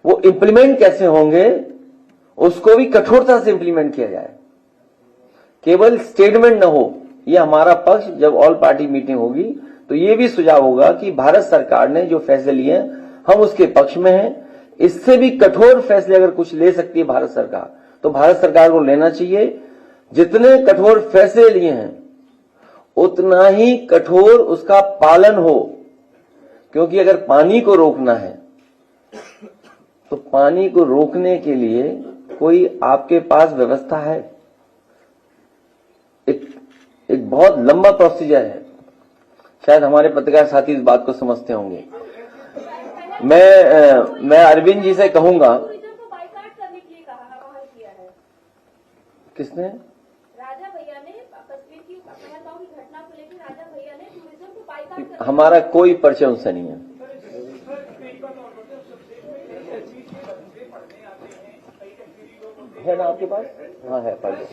वो इंप्लीमेंट कैसे होंगे उसको भी कठोरता से इंप्लीमेंट किया जाए, केवल स्टेटमेंट न हो। ये हमारा पक्ष जब ऑल पार्टी मीटिंग होगी तो ये भी सुझाव होगा कि भारत सरकार ने जो फैसले लिए हम उसके पक्ष में हैं। इससे भी कठोर फैसले अगर कुछ ले सकती है भारत सरकार तो भारत सरकार को लेना चाहिए। जितने कठोर फैसले लिए हैं उतना ही कठोर उसका पालन हो, क्योंकि अगर पानी को रोकना है तो पानी को रोकने के लिए कोई आपके पास व्यवस्था है? एक बहुत लंबा प्रोसीजर है। शायद हमारे पत्रकार साथी इस बात को समझते होंगे। मैं अरविंद जी से कहूंगा। किसने? राजा भैया ने कश्मीर की पहलगाम की घटना को लेकर राजा भैया ने टूरिज्म को बाइकाट कर। हमारा कोई परिचय उनसे नहीं है। है ना आपके पास? हाँ है, पढ़ लो।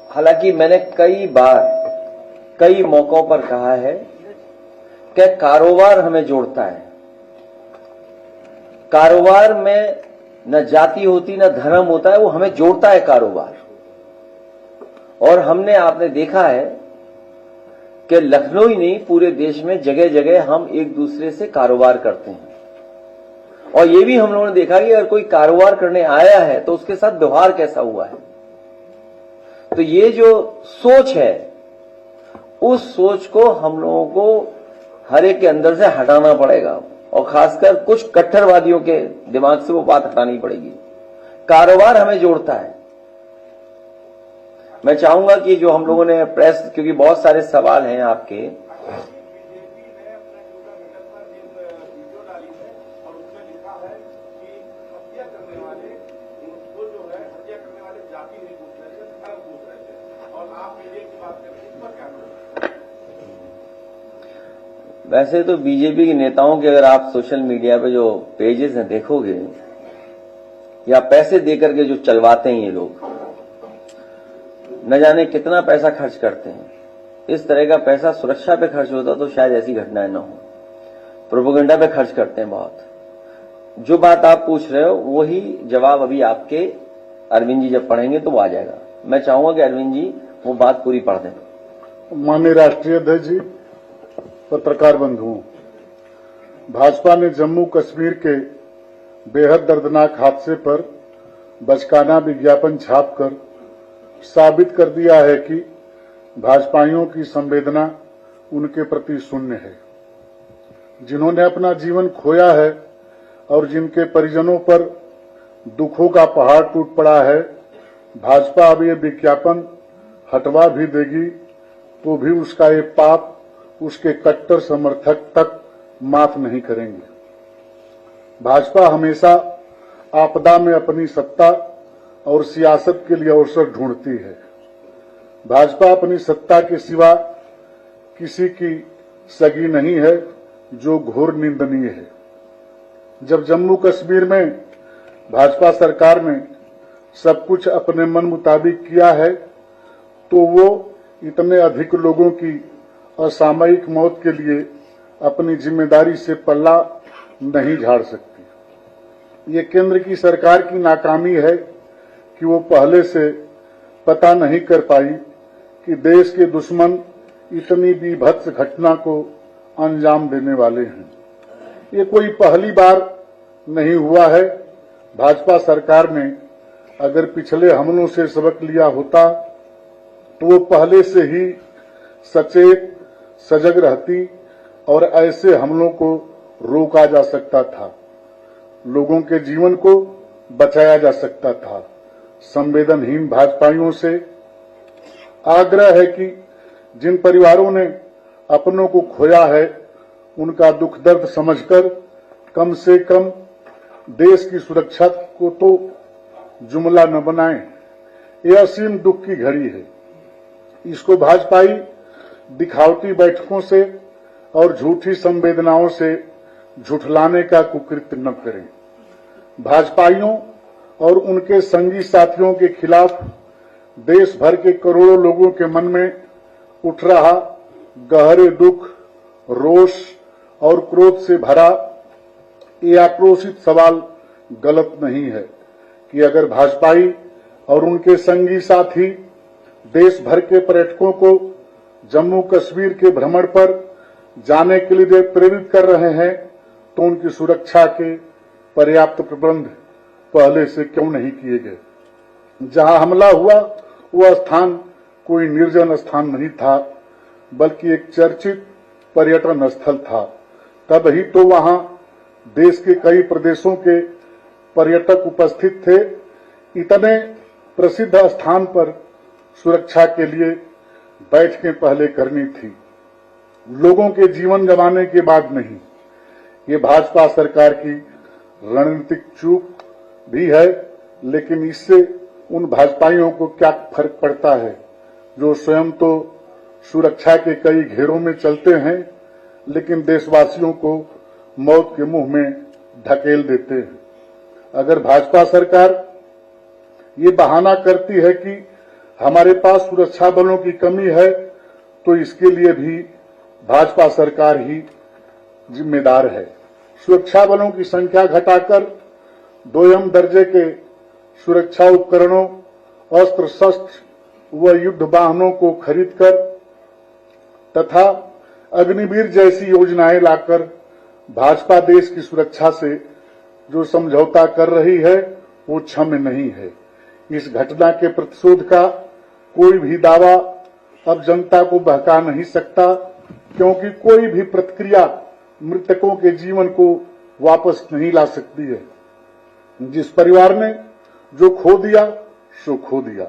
हालांकि मैंने कई बार कई मौकों पर कहा है कि कारोबार हमें जोड़ता है। कारोबार में न जाति होती न धर्म होता है, वो हमें जोड़ता है कारोबार। और आपने देखा है कि लखनऊ ही नहीं पूरे देश में जगह जगह हम एक दूसरे से कारोबार करते हैं। और ये भी हम लोगों ने देखा कि अगर कोई कारोबार करने आया है तो उसके साथ व्यवहार कैसा हुआ है। तो ये जो सोच है उस सोच को हम लोगों को हर एक के अंदर से हटाना पड़ेगा और खासकर कुछ कट्टरवादियों के दिमाग से वो बात हटानी पड़ेगी। कारोबार हमें जोड़ता है। मैं चाहूंगा कि जो हम लोगों ने प्रेस, क्योंकि बहुत सारे सवाल हैं आपके, वैसे तो बीजेपी के नेताओं के अगर आप सोशल मीडिया पे जो पेजेस हैं देखोगे, या पैसे देकर के जो चलवाते हैं ये लोग, न जाने कितना पैसा खर्च करते हैं। इस तरह का पैसा सुरक्षा पे खर्च होता तो शायद ऐसी घटनाएं न हो। प्रोपेगेंडा पे खर्च करते हैं बहुत। जो बात आप पूछ रहे हो वही जवाब अभी आपके अरविंद जी जब पढ़ेंगे तो वो आ जाएगा। मैं चाहूंगा कि अरविंद जी वो बात पूरी पढ़ दें। माननीय राष्ट्रीय अध्यक्ष जी, पत्रकार बंधुओं, भाजपा ने जम्मू कश्मीर के बेहद दर्दनाक हादसे पर बचकाना विज्ञापन छापकर साबित कर दिया है कि भाजपाइयों की संवेदना उनके प्रति शून्य है। जिन्होंने अपना जीवन खोया है और जिनके परिजनों पर दुखों का पहाड़ टूट पड़ा है, भाजपा अब ये विज्ञापन हटवा भी देगी तो भी उसका ये पाप उसके कट्टर समर्थक तक माफ नहीं करेंगे। भाजपा हमेशा आपदा में अपनी सत्ता और सियासत के लिए अवसर ढूंढती है। भाजपा अपनी सत्ता के सिवा किसी की सगी नहीं है, जो घोर निंदनीय है। जब जम्मू कश्मीर में भाजपा सरकार ने सब कुछ अपने मन मुताबिक किया है तो वो इतने अधिक लोगों की असामयिक मौत के लिए अपनी जिम्मेदारी से पल्ला नहीं झाड़ सकती। ये केंद्र की सरकार की नाकामी है कि वो पहले से पता नहीं कर पाई कि देश के दुश्मन इतनी बीभत्स घटना को अंजाम देने वाले हैं। ये कोई पहली बार नहीं हुआ है। भाजपा सरकार ने अगर पिछले हमलों से सबक लिया होता तो वो पहले से ही सचेत सजग रहती और ऐसे हमलों को रोका जा सकता था, लोगों के जीवन को बचाया जा सकता था। संवेदनहीन भाजपाइयों से आग्रह है कि जिन परिवारों ने अपनों को खोया है उनका दुख दर्द समझकर कम से कम देश की सुरक्षा को तो जुमला न बनाएं। यह असीम दुख की घड़ी है। इसको भाजपाई दिखावटी बैठकों से और झूठी संवेदनाओं से झुठलाने का कुकृत्य न करें। भाजपाइयों और उनके संगी साथियों के खिलाफ देश भर के करोड़ों लोगों के मन में उठ रहा गहरे दुख, रोष और क्रोध से भरा ये आक्रोशित सवाल गलत नहीं है कि अगर भाजपाई और उनके संगी साथी देश भर के पर्यटकों को जम्मू कश्मीर के भ्रमण पर जाने के लिए प्रेरित कर रहे हैं तो उनकी सुरक्षा के पर्याप्त प्रबंध पहले से क्यों नहीं किए गए। जहां हमला हुआ वह स्थान कोई निर्जन स्थान नहीं था, बल्कि एक चर्चित पर्यटन स्थल था। तब ही तो वहां देश के कई प्रदेशों के पर्यटक उपस्थित थे। इतने प्रसिद्ध स्थान पर सुरक्षा के लिए बैठकें पहले करनी थी, लोगों के जीवन गंवाने के बाद नहीं। ये भाजपा सरकार की रणनीतिक चूक भी है, लेकिन इससे उन भाजपाइयों को क्या फर्क पड़ता है जो स्वयं तो सुरक्षा के कई घेरों में चलते हैं, लेकिन देशवासियों को मौत के मुंह में ढकेल देते हैं। अगर भाजपा सरकार ये बहाना करती है कि हमारे पास सुरक्षा बलों की कमी है, तो इसके लिए भी भाजपा सरकार ही जिम्मेदार है। सुरक्षा बलों की संख्या घटाकर 2M दर्जे के सुरक्षा उपकरणों, अस्त्र शस्त्र व युद्ध वाहनों को खरीदकर तथा अग्निवीर जैसी योजनाएं लाकर भाजपा देश की सुरक्षा से जो समझौता कर रही है वो क्षम्य नहीं है। इस घटना के प्रतिशोध का कोई भी दावा अब जनता को बहका नहीं सकता, क्योंकि कोई भी प्रतिक्रिया मृतकों के जीवन को वापस नहीं ला सकती है। जिस परिवार ने जो खो दिया सो खो दिया।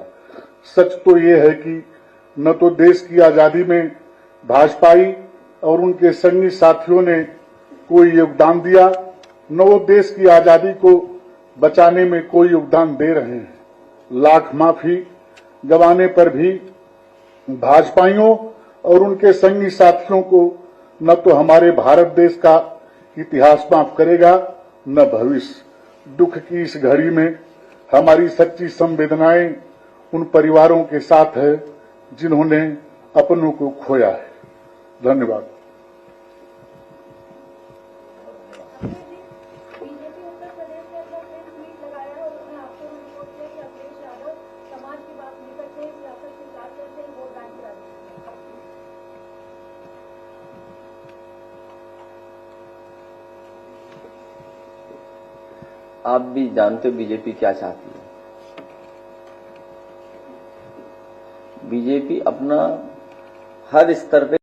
सच तो ये है कि न तो देश की आजादी में भाजपाई और उनके संगी साथियों ने कोई योगदान दिया, न वो देश की आजादी को बचाने में कोई योगदान दे रहे हैं। लाख माफी गंवाने पर भी भाजपाइयों और उनके संगी साथियों को न तो हमारे भारत देश का इतिहास माफ करेगा न भविष्य। दुख की इस घड़ी में हमारी सच्ची संवेदनाएं उन परिवारों के साथ है जिन्होंने अपनों को खोया है। धन्यवाद। बीजेपी उत्तर प्रदेश के अंदर प्रेस मीट लगाया है और उन्होंने आपको रिपोर्ट किया कि अखिलेश यादव समाज की बात नहीं करते, सियासत के साथ चलते हैं, वोट बैंक की राजनीति। आप भी जानते हो बीजेपी क्या चाहती है। बीजेपी अपना हर स्तर पे